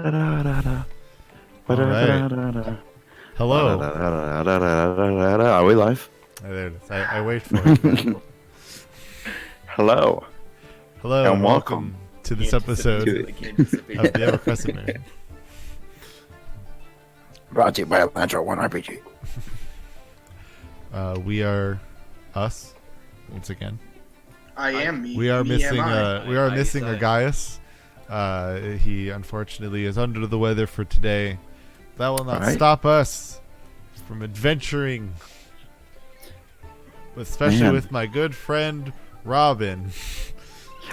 All right. Hello. Are we live? There it is. I wait for it. Hello. Hello And welcome to this episode to of the Ever Crescent Man. Brought to you by Elantra 1 RPG. We are us once again. I am me. We are me missing. am I. We are missing a Gaius. He unfortunately is under the weather for today. That will not stop us from adventuring, especially with my good friend Robin.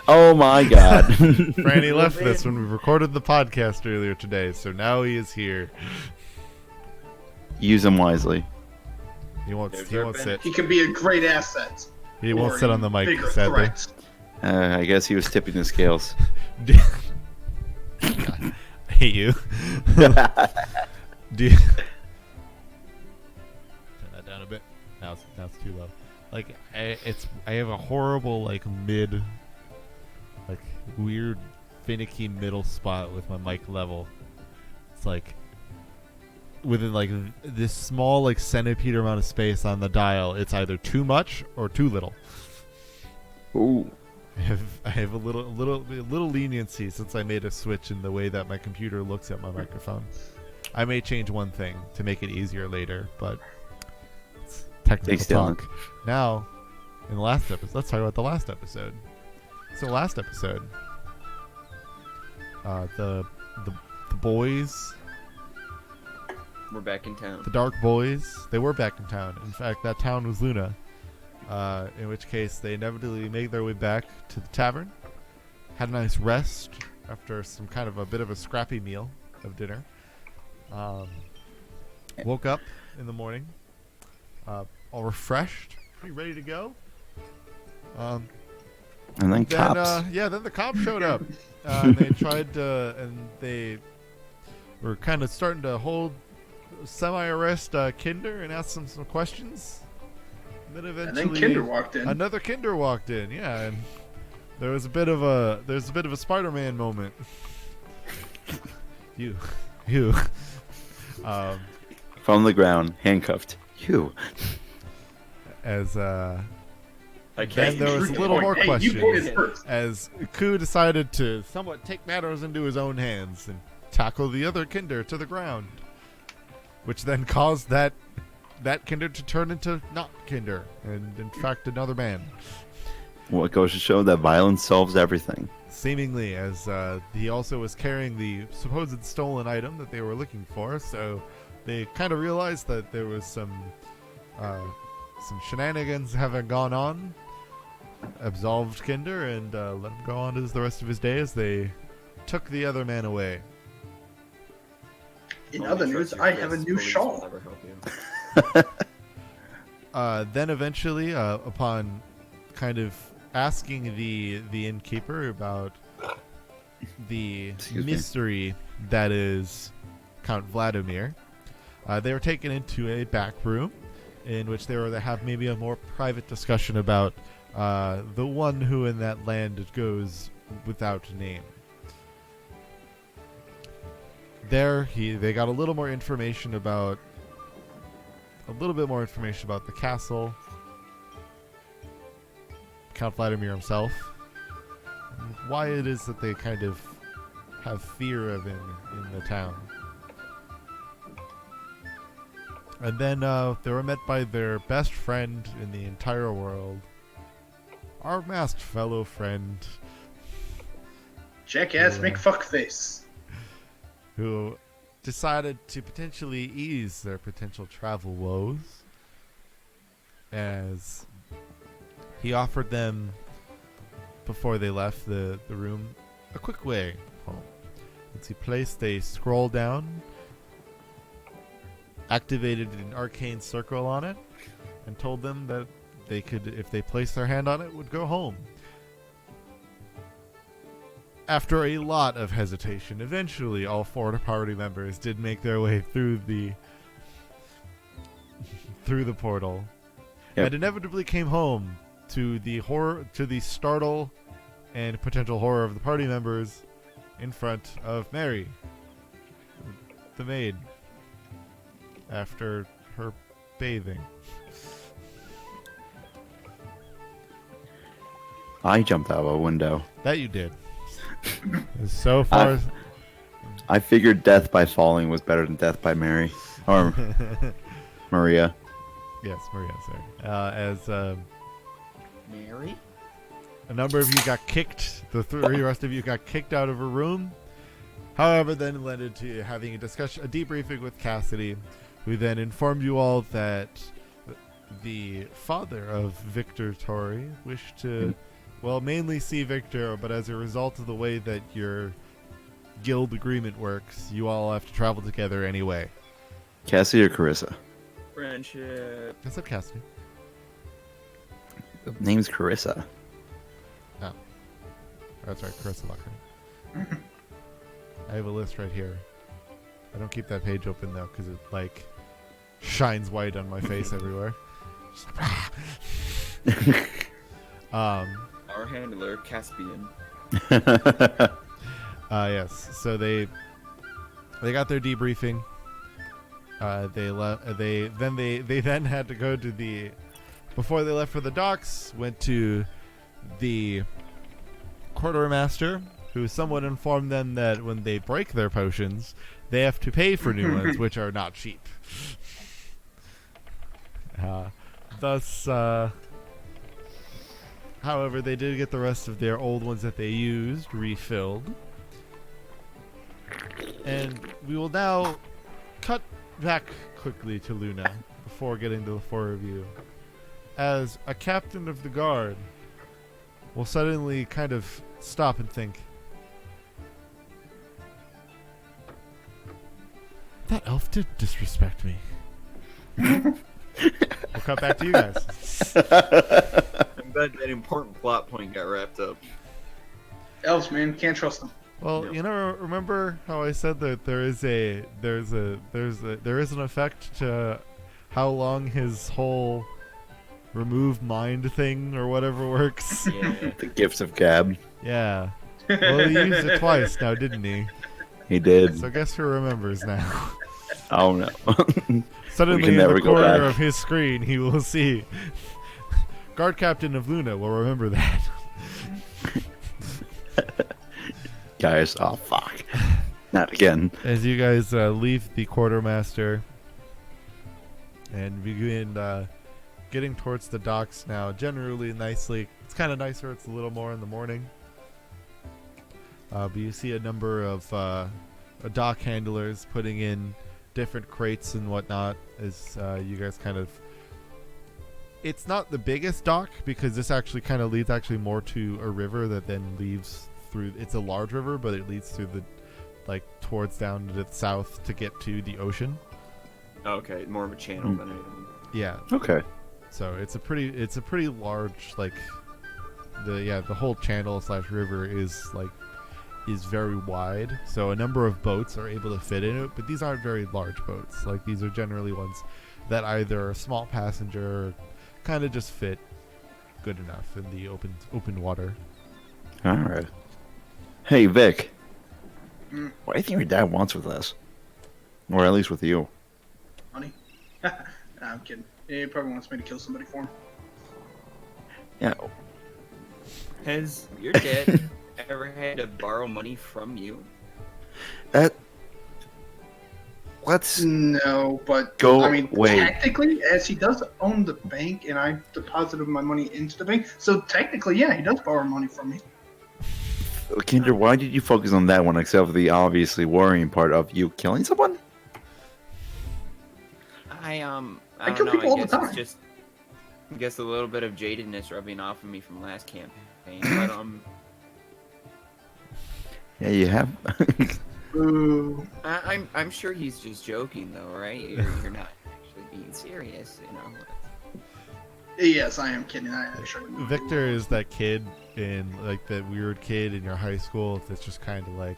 Oh my god. Franny left this when we recorded the podcast earlier today, so now he is here. Use him wisely. He won't sit. He could be a great asset. He won't sit on the mic, Bigger sadly. threat. I guess he was tipping the scales. I hate you. Do you turn that down a bit? Now it's too low. Like I have a horrible weird finicky middle spot with my mic level. It's like within this small centipede amount of space on the dial. It's either too much or too little. Ooh. I have a little leniency since I made a switch in the way that my computer looks at my microphone. I may change one thing to make it easier later, but it's technical talk. Now, in the last episode, let's talk about the last episode. So last episode, the boys, we're back in town. the Dark Boys, they were back in town. In fact, that town was Luna. In which case, they inevitably made their way back to the tavern, had a nice rest after some kind of a bit of a scrappy meal of dinner. Woke up in the morning, all refreshed, pretty ready to go. And then cops. Then the cops showed up. And they tried to, and they were kind of starting to hold semi-arrest Kinder and ask him some questions. And then eventually, and then Kinder walked in. Another Kinder walked in, yeah, and there was a bit of a Spider-Man moment. you. From the ground, handcuffed. You. As I then can't. there was a little more Hey, you pointed questions first. as Ku decided to somewhat take matters into his own hands and tackle the other Kinder to the ground, which then caused that Kinder to turn into not Kinder and in fact another man. Well, it goes to show that violence solves everything. Seemingly, as he also was carrying the supposed stolen item that they were looking for, so they kind of realized that there was some shenanigans having gone on. Absolved Kinder and let him go on to the rest of his day as they took the other man away. In other news, I have a new shawl. Then eventually, upon kind of asking the innkeeper about the mystery that is Count Vladimir, they were taken into a back room in which they were to have maybe a more private discussion about the one who in that land goes without name. There, they got a little bit more information about the castle, Count Vladimir himself, and why it is that they kind of have fear of him in the town. And then they were met by their best friend in the entire world, our masked fellow friend, Jackass McFuckface. who decided to potentially ease their potential travel woes, as he offered them, before they left the room, a quick way home. As he placed a scroll down, activated an arcane circle on it, and told them that they could, if they placed their hand on it, would go home. After a lot of hesitation, eventually all four party members did make their way through the portal, and inevitably came home to the startle and potential horror of the party members in front of Mary, the maid after her bathing. I jumped out of a window. That you did. So far. I figured death by falling was better than death by Mary. Or Maria. Yes, Maria, sorry. As Mary? a number of you got kicked, the three rest of you got kicked out of a room. However, then led to having a discussion, a debriefing with Cassidy, who then informed you all that the father of Victor Tori wished to, well, mainly see Victor, but as a result of the way that your guild agreement works, you all have to travel together anyway. Cassie or Carissa? Friendship. I said Cassidy. Name's Carissa. Oh. That's right, Carissa Lockhart. I have a list right here. I don't keep that page open though, because it like shines white on my face everywhere. Just like, Our handler, Caspian. yes. So they got their debriefing. They then had to go to the, before they left for the docks, went to the quartermaster, who somewhat informed them that when they break their potions, they have to pay for new ones, which are not cheap. Thus, however, they did get the rest of their old ones that they used refilled. And we will now cut back quickly to Luna before getting to the four of you. As a captain of the guard will suddenly kind of stop and think, that elf did disrespect me. We'll cut back to you guys. I'm glad that important plot point got wrapped up. Elves, man, can't trust them. Well, No. you know, remember how I said that there is an effect to how long his whole remove mind thing or whatever works? Yeah. The gifts of Gab. Yeah. Well, he used it twice now, didn't he? He did. So guess who remembers now? Oh no. Suddenly can in never the go corner back. of his screen, he will see Guard Captain of Luna will remember that. Guys, oh fuck. Not again. As you guys leave the quartermaster and begin getting towards the docks now, generally nicely. It's kind of nicer. It's a little more in the morning. But you see a number of dock handlers putting in different crates and whatnot as you guys kind of... It's not the biggest dock because this actually kind of leads actually more to a river that then leaves through... It's a large river, but it leads through the... like towards down to the south to get to the ocean. Okay, more of a channel than anything. Yeah. Okay. So it's a pretty large, like, the whole channel / river is very wide. So a number of boats are able to fit in it, but these aren't very large boats. Like, these are generally ones that either are small passenger or kind of just fit good enough in the open water. All right. Hey, Vic. Mm. What do you think your dad wants with us? Or at least with you? Money? Nah, I'm kidding. He probably wants me to kill somebody for him. Yeah. Has your dad ever had to borrow money from you? Let's No, but Go I mean, away. technically, as he does own the bank, and I deposited my money into the bank, so technically, yeah, he does borrow money from me. Kinder, why did you focus on that one except for the obviously worrying part of you killing someone? I I don't kill know, people all the guess time. it's just, I guess a little bit of jadedness rubbing off of me from last campaign. But Yeah, you have. Ooh. I'm sure he's just joking though, right? You're not actually being serious, you know. Yes, I am kidding. I actually. Victor is that kid in, like, that weird kid in your high school that's just kind of like,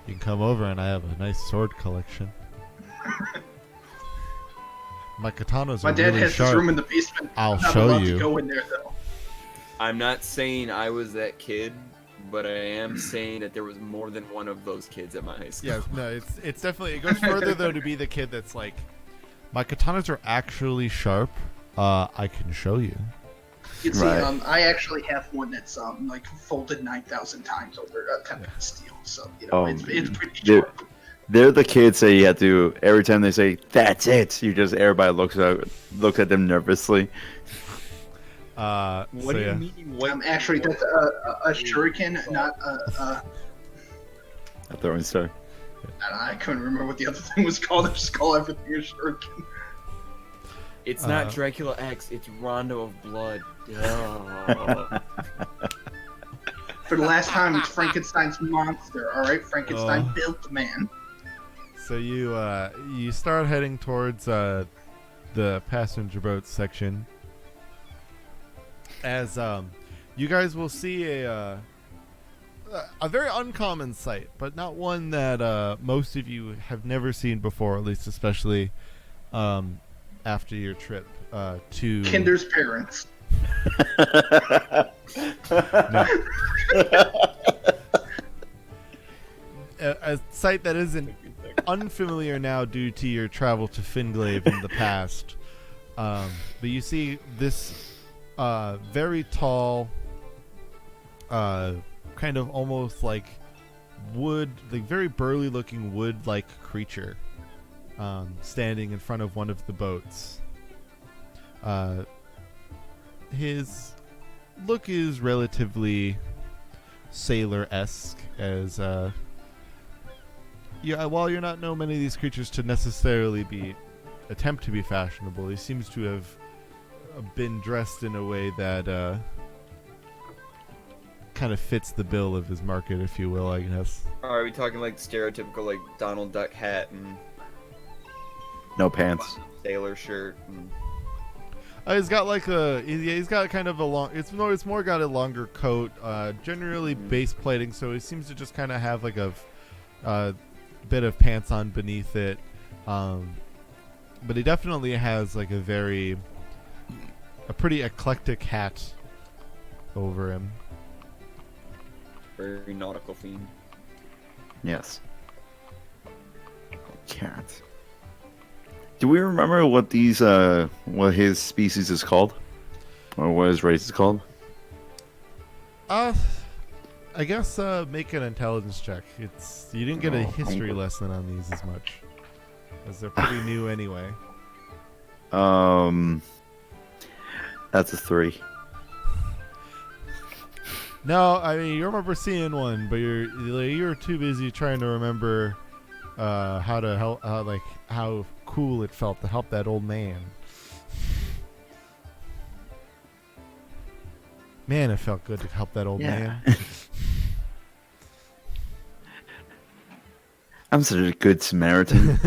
you can come over and I have a nice sword collection. My katanas My are dad really has sharp. his room in the basement. I'll I'm not show allowed you. to go in there though. I'm not saying I was that kid, but I am saying that there was more than one of those kids at my high school. Yeah, no, it's definitely, it goes further though to be the kid that's like, my katanas are actually sharp. I can show you. You see, Right. I actually have one that's like folded 9,000 times over attempting to steal. So it's pretty Dude. sharp. They're the kids that you have to, every time they say, that's it, everybody looks at them nervously. What So do you yeah. mean? White Actually, that's a shuriken, not A throwing star. I couldn't remember what the other thing was called. I just call everything a shuriken. It's not Dracula X. It's Rondo of Blood. Duh. For the last time, it's Frankenstein's monster. All right, Frankenstein built the man. So you start heading towards the passenger boat section. As you guys will see a very uncommon sight, but not one that most of you have never seen before, at least especially after your trip to Kinder's parents. No. A sight that isn't unfamiliar now due to your travel to Finglave in the past. But you see this very tall, kind of almost like wood, like very burly looking wood-like creature standing in front of one of the boats. His look is relatively sailor-esque, as while you're not know many of these creatures to necessarily attempt to be fashionable, he seems to have been dressed in a way that kind of fits the bill of his market, if you will, I guess. Are we talking like stereotypical like Donald Duck hat and No pants. sailor shirt? And... He's got like he's got kind of a long. It's more got a longer coat. Generally base plating, so he seems to just kind of have like a bit of pants on beneath it. But he definitely has like a pretty eclectic hat over him. Very nautical theme. Yes. Cat. Do we remember what what his species is called? Or what his race is called? I guess make an intelligence check. You didn't get a history lesson on these as much, as they're pretty new anyway. That's a 3. No, I mean you remember seeing one, but you're too busy trying to remember how to help, how cool it felt to help that old man. Man, it felt good to help that old man. I'm such a good Samaritan.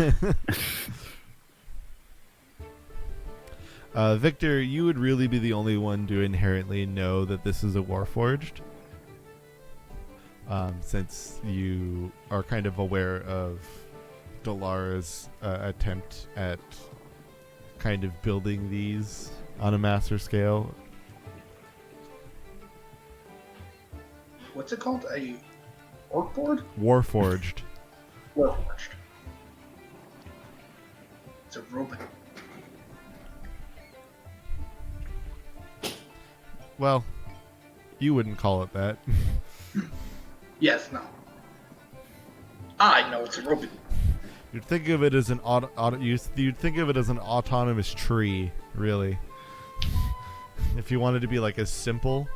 Victor, you would really be the only one to inherently know that this is a Warforged. Since you are kind of aware of Dalara's attempt at kind of building these on a master scale. What's it called? A orc board? Warforged. Warforged. It's a robot. Well, you wouldn't call it that. Yes, no. I know it's a robot. You'd think of it as you'd think of it as an autonomous tree, really. If you wanted to be like as simple.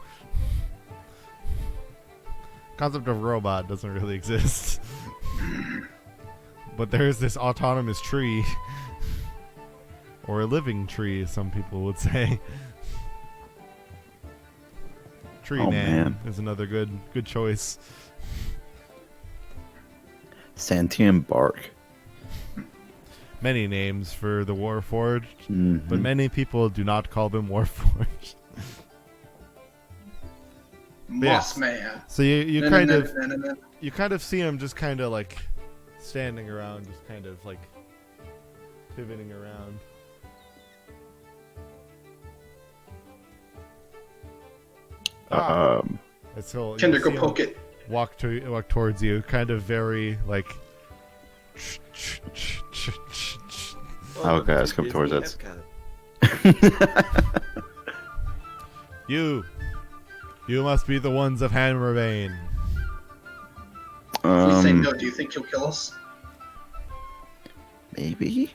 Concept of robot doesn't really exist. But there's this autonomous tree. Or a living tree, some people would say. Tree man is another good choice. Sentient bark. Many names for the Warforged, Mm-hmm. but many people do not call them Warforged. Moss Yes. man. So you kind of see him just kind of like standing around, just kind of like pivoting around. As he'll Kinder, you'll go see him poke it. walk towards you, kind of very like. Oh, guys, come towards us. You must be the ones of Hammervein. Please say no. Do you think he'll kill us? Maybe.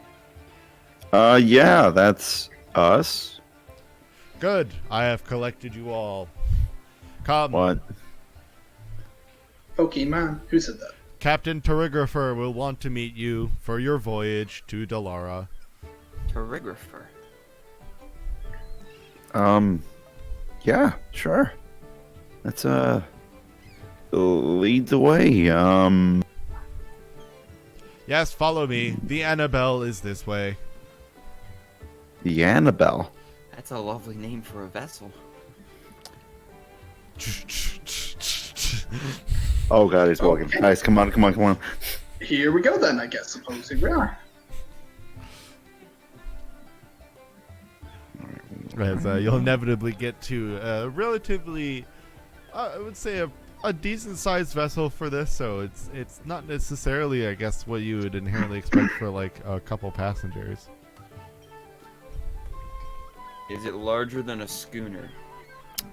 Yeah, that's us. Good. I have collected you all. Come. What? Pokemon? Who said that? Captain Terrigrapher will want to meet you for your voyage to Dalara. Terrigrapher. Yeah, sure. Let's lead the way. Yes, follow me. The Annabelle is this way. The Annabelle. That's a lovely name for a vessel. Oh god, he's walking. Okay. Guys, come on. Here we go then, I guess. Supposedly we are. As you'll inevitably get to a relatively, I would say a decent sized vessel for this. So it's not necessarily, I guess, what you would inherently expect for like a couple passengers. Is it larger than a schooner?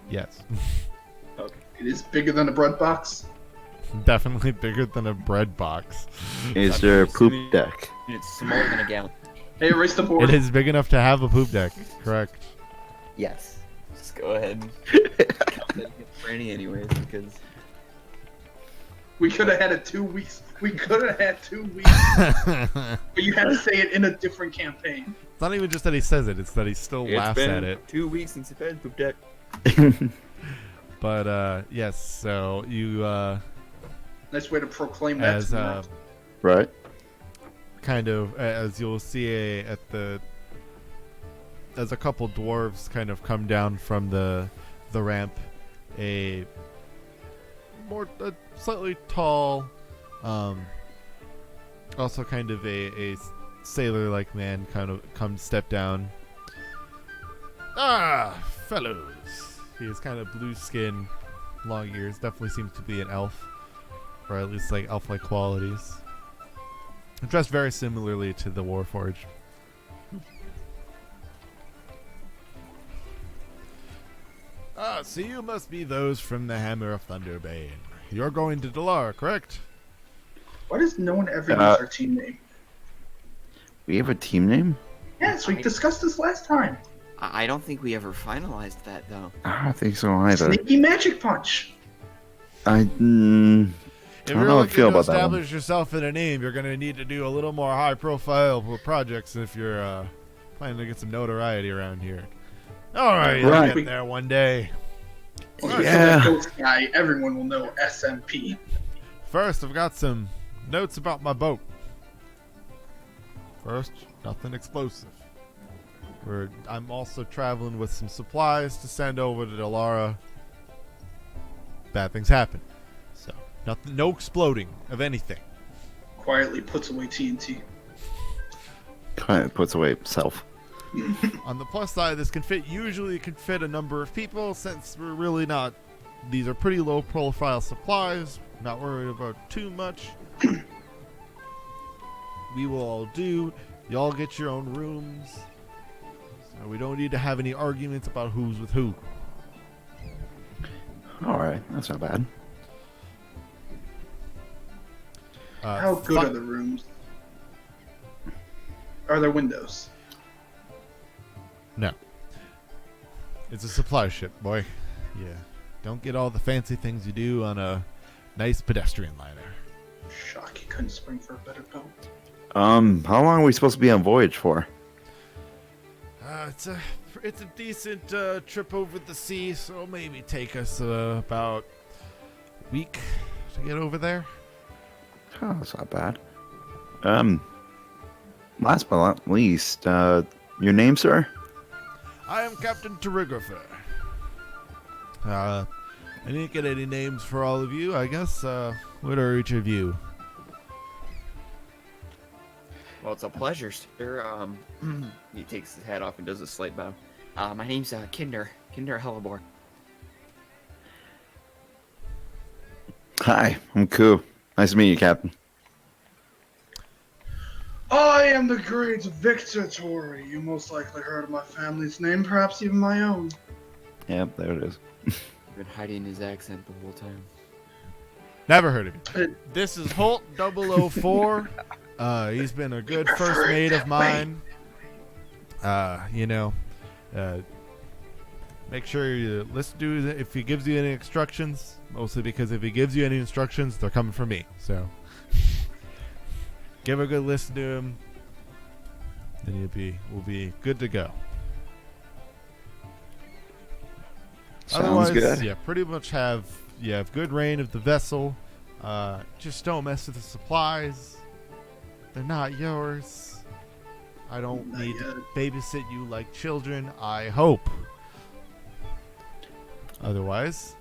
Yes, Okay. It is bigger than a bread box. definitely bigger than a bread box. Is there a poop deck? It's smaller than a gallon. Hey, erase the board. It is big enough to have a poop deck. Correct. Yes. Just go ahead and count that against Franny anyways, because We could have had it 2 weeks. We could have had 2 weeks. But you had to say it in a different campaign. It's not even just that he says it; it's that he still laughs at it. 2 weeks since you've had poop deck. But yes, so you Nice way to proclaim that. as tonight. Right. kind of as you'll see as a couple dwarves kind of come down from the ramp, a slightly tall, also kind of a sailor-like man kind of step down. Ah, fellows. He has kind of blue skin, long ears. Definitely seems to be an elf, or at least like elf-like qualities. Dressed very similarly to the Warforged. Ah, so you must be those from the Hammer of Thunderbane. You're going to Dalar, correct? Why does no one ever use our team name? We have a team name? Yes, we discussed this last time. I don't think we ever finalized that though. I don't think so either. Sneaky Magic Punch. I If don't you're know how I looking feel to about that one. establish yourself in a name, you're going to need to do a little more high-profile projects if you're planning to get some notoriety around here. All right, you'll Right. get there one day. Well, Yeah. that ghost guy, everyone will know SMP. First, I've got some notes about my boat. First, nothing explosive. I'm also traveling with some supplies to send over to Dalara. Bad things happen. So, no exploding of anything. Quietly puts away TNT. Kind of puts away self. On the plus side, this usually can fit a number of people, since we're really not. These are pretty low profile supplies. Not worried about too much. We will all do. Y'all get your own rooms. So we don't need to have any arguments about who's with who. Alright, that's not bad. How good are the rooms? Are there windows? No. It's a supply ship, boy. Yeah. Don't get all the fancy things you do on a nice pedestrian liner. Shock, you couldn't spring for a better boat. How long are we supposed to be on voyage for? It's a decent trip over the sea, so it'll maybe take us about a week to get over there. Oh, that's not bad. Last but not least, your name, sir? I am Captain Terrigrapher. I didn't get any names for all of you. I guess, what are each of you? Well, it's a pleasure, sir. He takes his hat off and does a slight bow. My name's Kinder Hellebore. Hi, I'm Ku. Nice to meet you, Captain. I am the great Victor Tory. You most likely heard of my family's name, perhaps even my own. Yep, there it is. Been hiding his accent the whole time. Never heard of him. This is Holt 004. He's been a good first mate of mine. Make sure you listen to it if he gives you any instructions. Mostly because if he gives you any instructions, they're coming from me. So give a good listen to him, then we'll be good to go. Sounds Otherwise, good. yeah, pretty much have good reign of the vessel. Just don't mess with the supplies. They're not yours. I don't need to babysit you like children, I hope. Otherwise,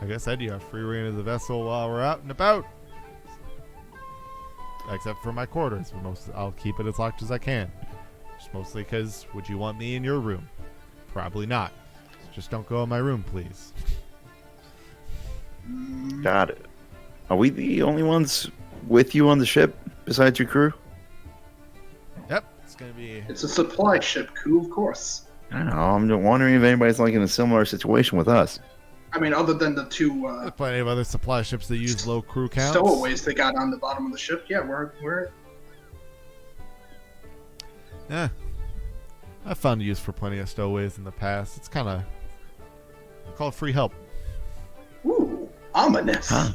like I said, you have free reign of the vessel while we're out and about. Except for my quarters. I'll keep it as locked as I can. Just mostly because, would you want me in your room? Probably not. Just don't go in my room, please. Got it. Are we the only ones with you on the ship besides your crew? Yep, it's gonna be. It's a supply ship, Ku, of course. I don't know. I'm wondering if anybody's like in a similar situation with us. I mean, other than the two There's plenty of other supply ships that use low crew counts. stowaways they got on the bottom of the ship, yeah, we're Yeah, I've found use for plenty of stowaways in the past. It's kind of called free help. ooh, ominous. Huh.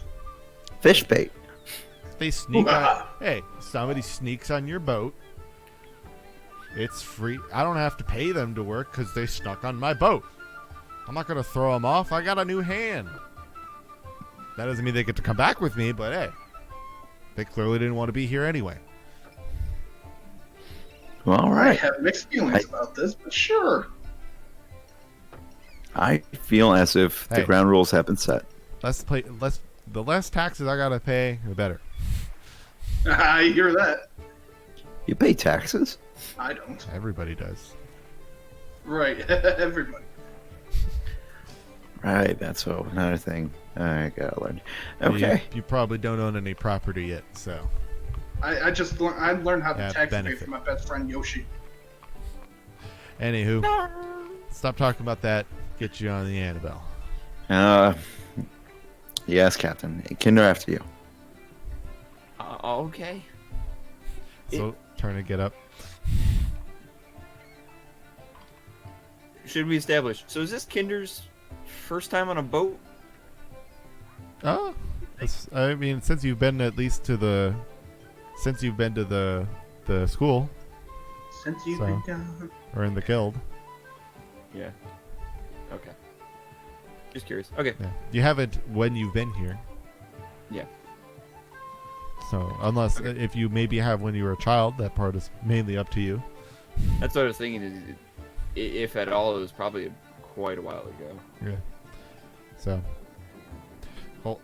Fish bait. They sneak on. Hey, somebody sneaks on your boat. It's free. I don't have to pay them to work because they snuck on my boat. I'm not gonna throw them off. I got a new hand. That doesn't mean they get to come back with me, but hey, they clearly didn't want to be here anyway. Well, all I right. have mixed feelings about this, but sure. I feel as if the Hey. ground rules have been set. The less taxes I gotta pay, the better. I hear that. You pay taxes? I don't. Everybody does. Right, everybody. Right, that's another thing I gotta learn. Okay. You probably don't own any property yet, so. I learned how to Yeah, tax evade benefit. from my best friend Yoshi. Anywho, stop talking about that. Get you on the Annabelle. Yes, Captain. Kinder after you. Okay. So, turn and get up. Should we establish? So is this Kinder's first time on a boat? Oh, I mean, since you've been to the school Since you've So. been gone. or in the guild, Yeah. Okay. Just curious. Okay. yeah. You haven't when you've been here. Yeah. So unless if you maybe have when you were a child, that part is mainly up to you. That's what I was thinking. If at all, it was probably quite a while ago. Yeah. So. Well,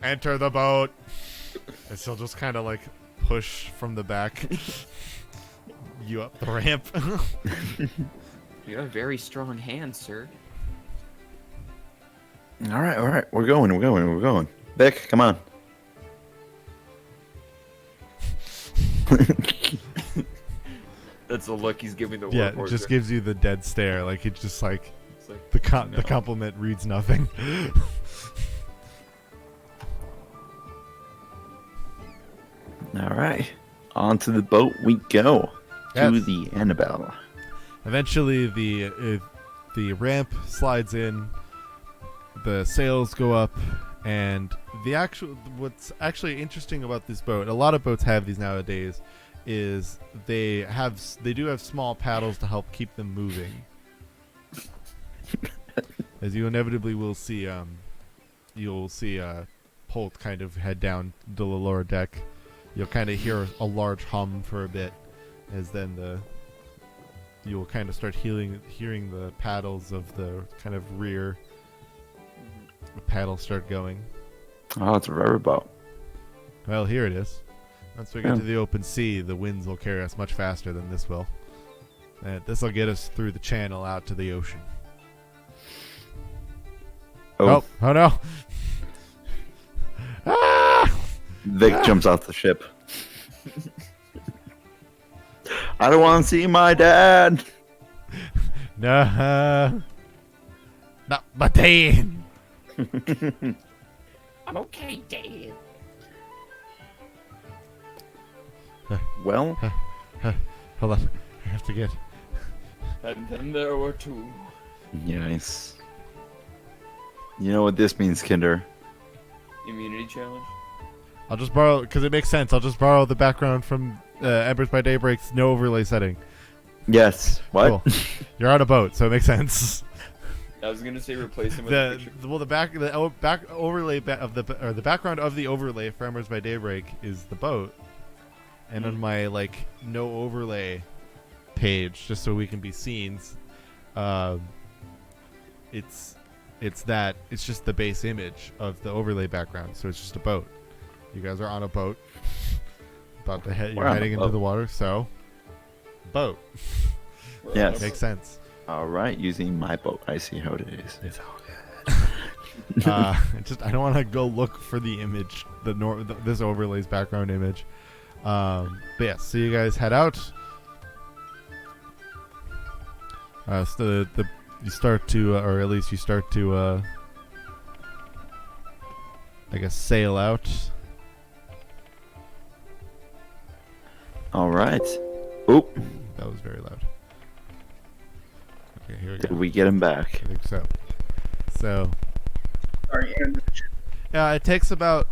enter the boat. And she'll just kind of like push from the back you up the ramp. You have very strong hands, sir. All right. We're going. Vic, come on. That's the look he's giving the Yeah, warhorse. it just gives you the dead stare. Like it's just like It's like, the no. compliment reads nothing. All right. Onto the boat we go. To Yes. the Annabelle. Eventually, the ramp slides in, the sails go up, and what's actually interesting about this boat, a lot of boats have these nowadays, is they do have small paddles to help keep them moving. As you inevitably will see, Holt kind of head down to the lower deck. You'll kind of hear a large hum for a bit, as then you'll kind of start hearing the paddles of the kind of rear. The paddles start going. Oh, it's a rubber boat. Well, here it is. Once we get to the open sea, the winds will carry us much faster than this will. And this will get us through the channel out to the ocean. Oh, Oh no! Vic jumps off the ship. I don't want to see my dad. No. Not my dad. I'm okay, Dad. Well, Hold on. I have to get. And then there were two. yes. You know what this means, Kinder? Immunity challenge? I'll just borrow, because it makes sense. I'll just borrow the background from Embers by Daybreak's no overlay setting. Yes. What? Cool. You're on a boat, so it makes sense. I was gonna say replace him with a picture. The back overlay of the background of the overlay for Embers by Daybreak is the boat, and on my no overlay page, just so we can be seen, it's just the base image of the overlay background, so it's just a boat. You guys are on a boat, about to head. You're heading into the water, so boat. Yes. Makes sense. All right, using my boat. I see how it is. It's all good. I don't want to go look for the image, this overlay's background image. But yeah, so you guys head out. So you start to, or at least you start to, I guess, sail out. All right. Oop. That was very loud. Okay, here we Did go. we get him back? I think so. So Sorry, Aaron. yeah, it takes about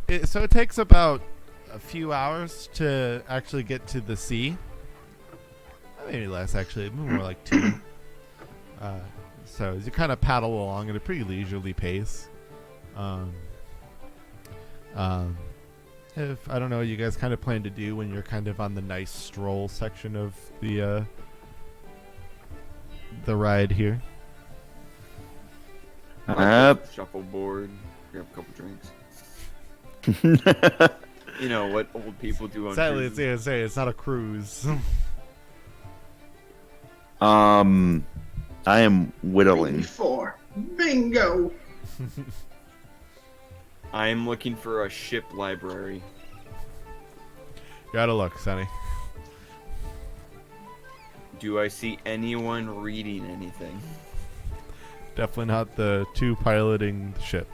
a few hours to actually get to the sea. Maybe less, actually. More like 2. So as you kind of paddle along at a pretty leisurely pace. If I don't know what you guys kind of plan to do when you're kind of on the nice stroll section of the ride here. Shuffleboard, grab a couple drinks. You know what old people do on Sadly, cruises. it's not a cruise. I am whittling. 84. Bingo. I am looking for a ship library. Gotta look, Sonny. Do I see anyone reading anything? Definitely not the 2 piloting the ship.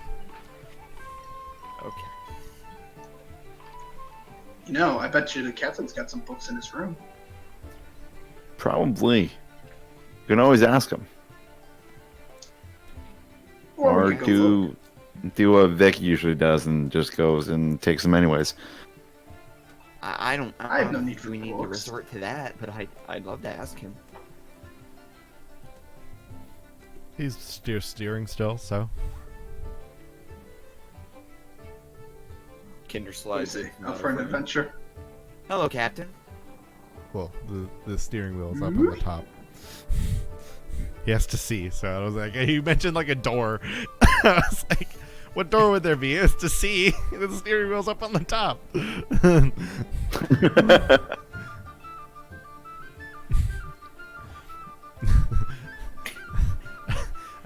Okay. I bet you the captain's got some books in his room. Probably. You can always ask him. Or we could go look. do what Vic usually does and just goes and takes them anyways. I don't. I have no don't need think for we need to books. resort to that, but I'd love to ask him. He's steering still, so. Kinder What is slides it? it. Out for an adventure. Hello, Captain. Well, the steering wheel is up on the top. He has to see, so I was like, you mentioned like a door. I was like, what door would there be? It's to see. The steering wheel's up on the top.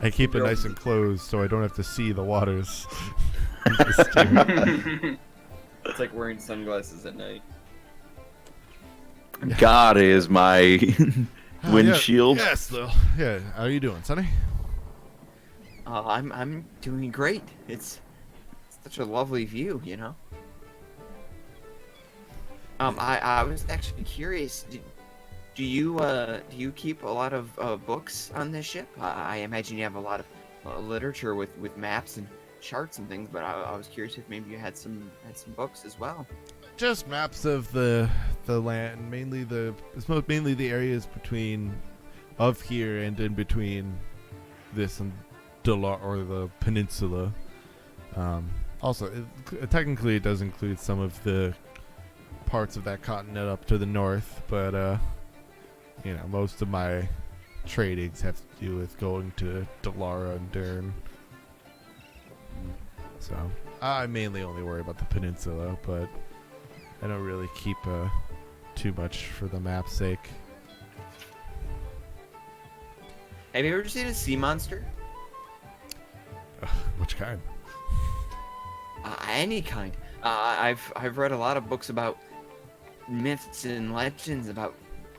I keep it nice and closed so I don't have to see the waters. It's like wearing sunglasses at night. God is my windshield. Yes, though. Yeah. How are you doing, Sonny? I'm doing great. It's such a lovely view, you know. I was actually curious. Do you keep a lot of books on this ship? I imagine you have a lot of literature with maps and charts and things, but I was curious if maybe you had some books as well. Just maps of the land, mainly the areas of here and in between this and Delar, or the peninsula. Also, technically, it does include some of the parts of that continent up to the north, but most of my tradings have to do with going to Delara and Dern. So I mainly only worry about the peninsula, but I don't really keep too much for the map's sake. Have you ever seen a sea monster? Which kind? Any kind. I've read a lot of books about myths and legends about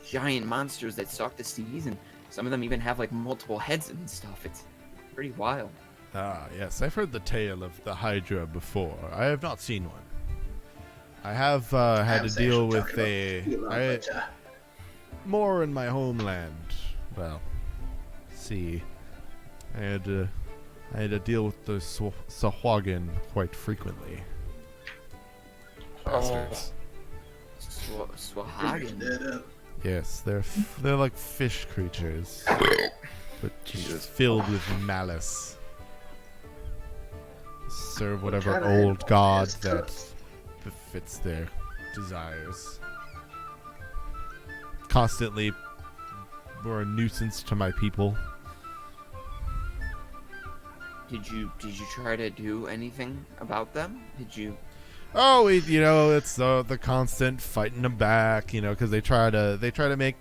giant monsters that stalk the seas, and some of them even have like multiple heads and stuff. It's pretty wild. Ah, yes, I've heard the tale of the Hydra before. I have not seen one. I have had to deal with more in my homeland. Well, see, I had to deal with the Sahuagin quite frequently. Bastards. Swahagan. Yes, they're like fish creatures, but just filled with malice. Serve whatever What kind of old animal god is that tough? befits their desires. Constantly were a nuisance to my people. Did you try to do anything about them? Did you? Oh, it's the constant fighting them back, because they try to make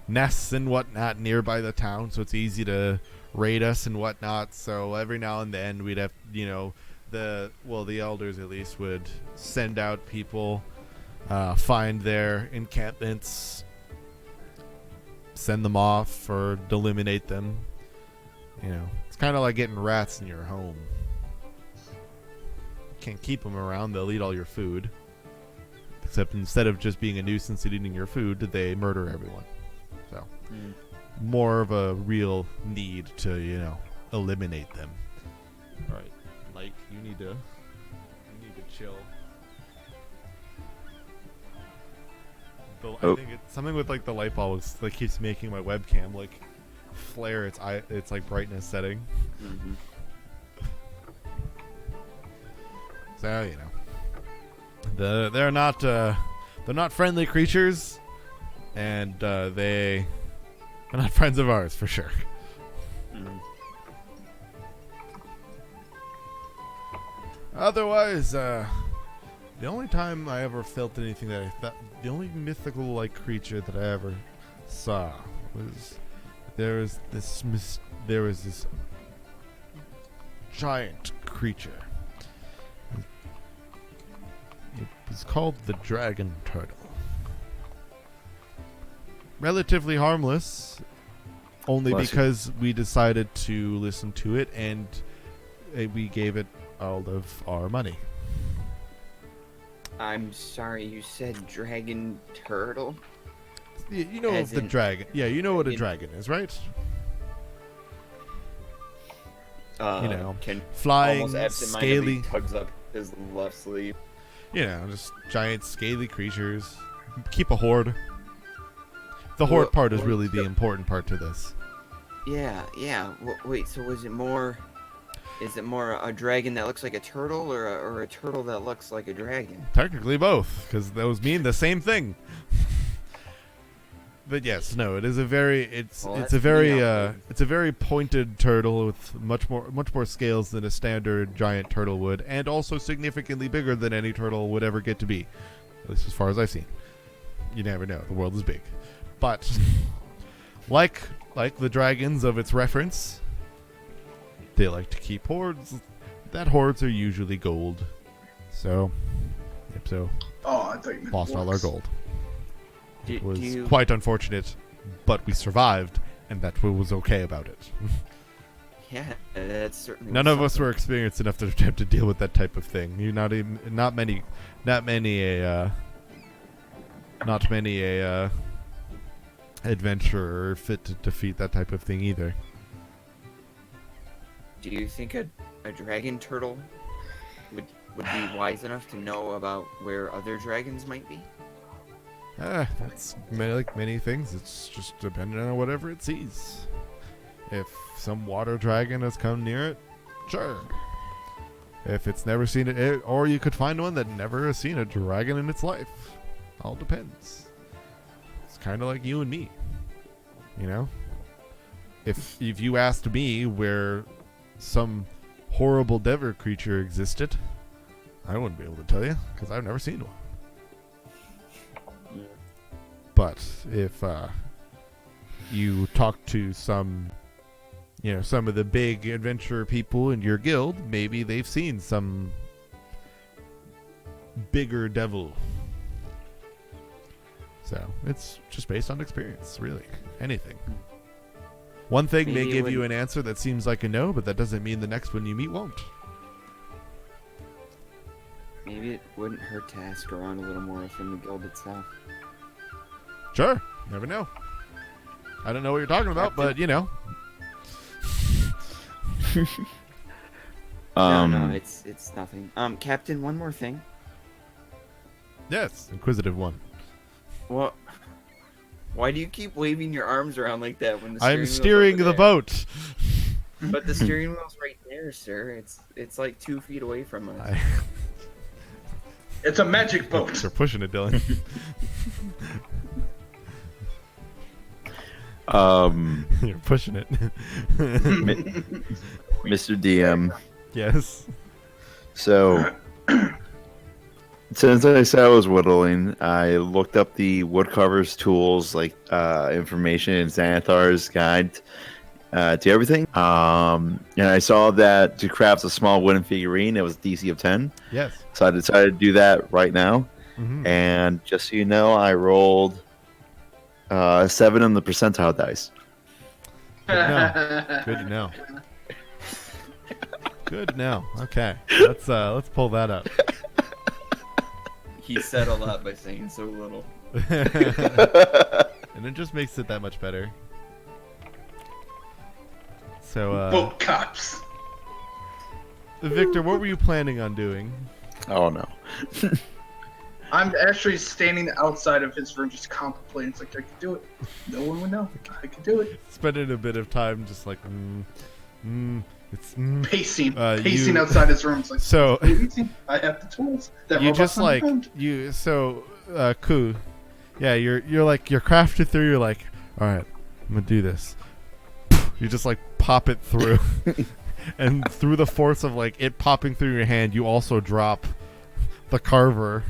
nests and whatnot nearby the town, so it's easy to raid us and whatnot. So every now and then we'd have, the elders at least would send out people, find their encampments, send them off or eliminate them. It's kind of like getting rats in your home. Can't keep them around, they'll eat all your food. Except instead of just being a nuisance and eating your food, they murder everyone. So, more of a real need to, eliminate them. Alright, Mike, you need to chill. I think it's something with like the light bulb keeps making my webcam flare its like brightness setting. Mm-hmm. So they're not friendly creatures, and they're not friends of ours for sure. Mm. Otherwise, the only time I ever felt anything that I thought, the only mythical like creature that I ever saw was there was this giant creature. It was called the dragon turtle. Relatively harmless, only because we decided to listen to it, and we gave it all of our money. I'm sorry, you said dragon turtle? You know As the in dragon. Yeah, you know what a dragon. dragon is, right? Can Flying, almost absentmindedly scaly. tugs up his left sleeve. Just giant scaly creatures. Keep a horde. The horde part is really the important part to this. Yeah. Wait, so is it more a dragon that looks like a turtle, or a turtle that looks like a dragon? Technically both, because those mean the same thing. But yes, no, it is it's a very pointed turtle with much more scales than a standard giant turtle would, and also significantly bigger than any turtle would ever get to be, at least as far as I've seen. You never know; the world is big. But like the dragons of its reference, they like to keep hordes. That hordes are usually gold. So, I thought you meant lost all our orcs. gold. It was Do you- quite unfortunate, but we survived, and that was okay about it. Yeah, that's certainly. None of us were experienced enough to have to deal with that type of thing. Not many adventurer fit to defeat that type of thing either. Do you think a dragon turtle would be wise enough to know about where other dragons might be? That's like many things. It's just dependent on whatever it sees. If some water dragon has come near it, sure. If it's never seen it, or you could find one that never has seen a dragon in its life. All depends. It's kind of like you and me. If you asked me where some horrible devil creature existed, I wouldn't be able to tell you because I've never seen one. But if you talk to some of the big adventurer people in your guild, maybe they've seen some bigger devil. So it's just based on experience, really. Anything. One thing may Maybe it give you wouldn't- an answer that seems like a no, but that doesn't mean the next one you meet won't. Maybe it wouldn't hurt to ask around a little more from the guild itself. Sure. Never know. I don't know what you're talking about, but you know. No, it's nothing. Captain, one more thing. Yes, inquisitive one. Well, why do you keep waving your arms around like that when the steering I'm wheel's steering over the there? boat. But the steering wheel's right there, sir. It's like 2 feet away from us. It's a magic boat. They're pushing it, Dylan. You're pushing it. Mr. DM. Yes. So, since I said I was whittling, I looked up the woodcarver's tools, like information in Xanathar's guide to everything. And I saw that to craft a small wooden figurine, it was a DC of 10. Yes. So I decided to do that right now. Mm-hmm. And just so you know, I rolled 7 on the percentile dice. Good to know. Good to know. Okay. Let's pull that up. He said a lot by saying so little. And it just makes it that much better. So, Boat cops. Victor, what were you planning on doing? Oh no. I'm actually standing outside of his room just contemplating. It's like, I could do it. No one would know. I could do it. Spending a bit of time just like, Pacing you- outside his room. It's like, So, easy. I have the tools. That you robot's just on like, the ground. Ku, yeah, you're crafted through, you're like, all right, I'm gonna do this. You just like pop it through. And through the force of like it popping through your hand, you also drop the carver.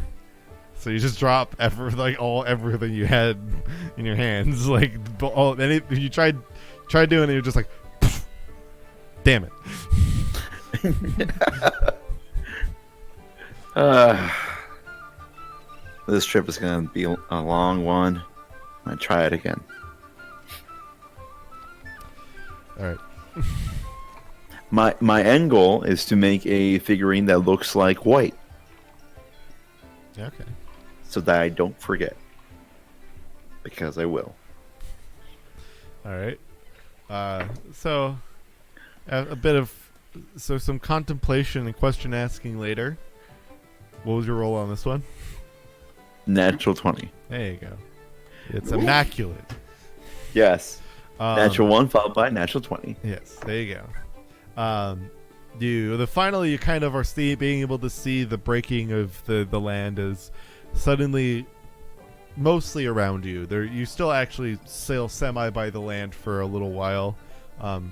So you just drop everything you had in your hands, like you tried doing it, you're just like, damn it. This trip is gonna be a long one. I'm gonna try it again. All right. My end goal is to make a figurine that looks like white, Okay. so that I don't forget. Because I will. All right. So a bit of some contemplation and question asking later. What was your roll on this one? Natural 20. There you go. It's immaculate. Yes. Natural 1 followed by natural 20. Yes, there you go. Finally you kind of are being able to see the breaking of the land as suddenly mostly around you. You still actually sail semi by the land for a little while.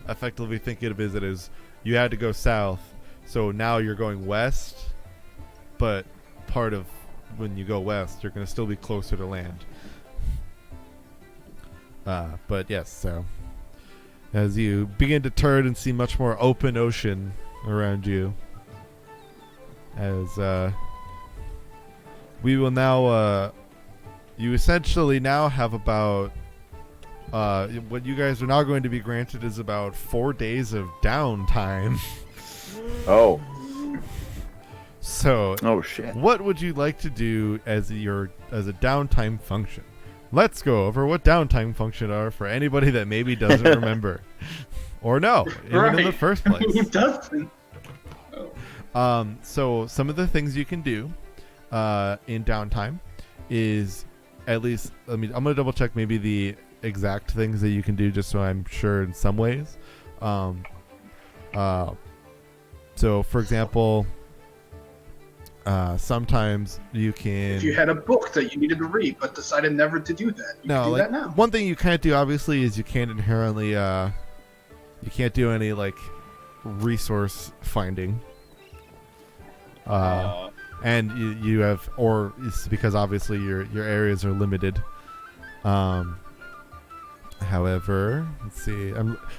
Effectively think of it as you had to go south, so now you're going west, but part of when you go west, you're going to still be closer to land. But yes, so as you begin to turn and see much more open ocean around you, as we will now, you essentially now have about, what you guys are now going to be granted is about 4 days of downtime. Oh. So, Oh shit. what would you like to do as a downtime function? Let's go over what downtime function are for anybody that maybe doesn't remember. Or no, even in the first place. Who doesn't? So some of the things you can do in downtime is at least, I'm going to double check maybe the exact things that you can do just so I'm sure in some ways. So for example, sometimes you can... If you had a book that you needed to read but decided never to do that, you can do that now. One thing you can't do obviously is you can't inherently you can't do any like resource finding. And you have, or it's because obviously your areas are limited. However, let's see.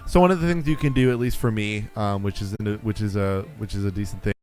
So one of the things you can do, at least for me, which is a decent thing,